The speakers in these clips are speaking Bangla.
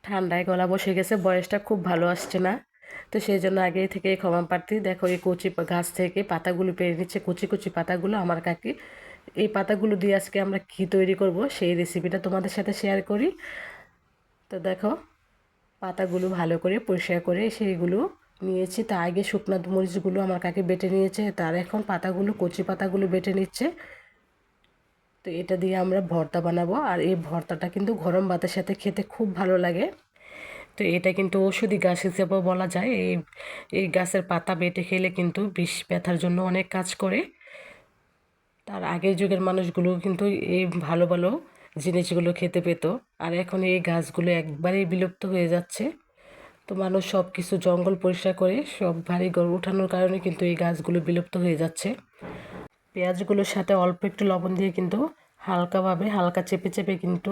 ঠান্ডায় গলা বসে গেছে, বয়সটা খুব ভালো আসছে না। তো সেই জন্য আগে থেকে ক্ষমা প্রার্থী। দেখো এই কচি গাছ থেকে পাতাগুলো পেরে নিচ্ছে, কচি কচি পাতাগুলো আমার কাকি। এই পাতাগুলো দিয়ে আজকে আমরা কী তৈরি করব সেই রেসিপিটা তোমাদের সাথে শেয়ার করি। তো দেখো পাতাগুলো ভালো করে পরিষ্কার করে সেইগুলো নিয়েছি। তা আগে শুকনো মরিচগুলো আমার কাকে বেটে নিয়েছে, তার এখন পাতাগুলো কচি পাতাগুলো বেটে নিচ্ছে। তো এটা দিয়ে আমরা ভর্তা বানাবো, আর এই ভর্তাটা কিন্তু গরম ভাতের সাথে খেতে খুব ভালো লাগে। তো এটা কিন্তু ঔষধি গাছ হিসেবেও বলা যায়। এই গাছের পাতা বেটে খেলে কিন্তু বিষ ব্যথার জন্য অনেক কাজ করে। তার আগের যুগের মানুষগুলো কিন্তু এই ভালো ভালো জিনিসগুলো খেতে পেত। আর এখন এই গাছগুলো একবারেই বিলুপ্ত হয়ে যাচ্ছে। তো মানুষ সব কিছু জঙ্গল পরিষ্কার করে সব ভারী ঘর উঠানোর কারণে কিন্তু এই গাছগুলো বিলুপ্ত হয়ে যাচ্ছে। পেঁয়াজগুলোর সাথে অল্প একটু লবণ দিয়ে কিন্তু হালকাভাবে হালকা চেপে চেপে কিন্তু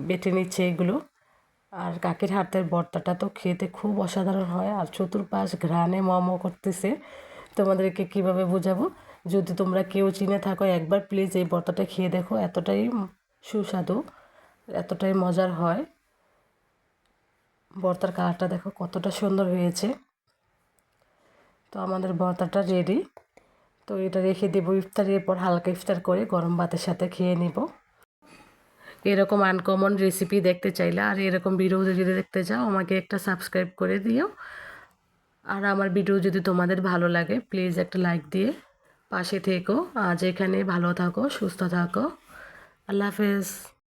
বেটে নিচ্ছে এগুলো। আর কাকির হাতের ভর্তাটা তো খেতে খুব অসাধারণ হয়, আর চতুর্পাশ ঘ্রাণে করতেছে। তোমাদেরকে কিভাবে বোঝাবো, যদি তোমরা কেউ চিনে থাকো একবার প্লিজ এই ভর্তাটা খেয়ে দেখো। এতটাই সুস্বাদু, এতটাই মজার হয়। ভর্তার কালারটা দেখো কতটা সুন্দর হয়েছে। তো আমাদের ভর্তাটা রেডি। তো এটা রেখে দেবো ইফতারের পর, হালকা ইফতার করে গরম ভাতের সাথে খেয়ে নিব। এরকম আনকমন রেসিপি দেখতে চাইলে আর এরকম ভিডিও যদি দেখতে চাও আমাকে একটা সাবস্ক্রাইব করে দিও। আর আমার ভিডিও যদি তোমাদের ভালো লাগে প্লিজ একটা লাইক দিয়ে পাশে থেকো। আজ এখানে ভালো থাকো, সুস্থ থাকো। আল্লাহ হাফেজ।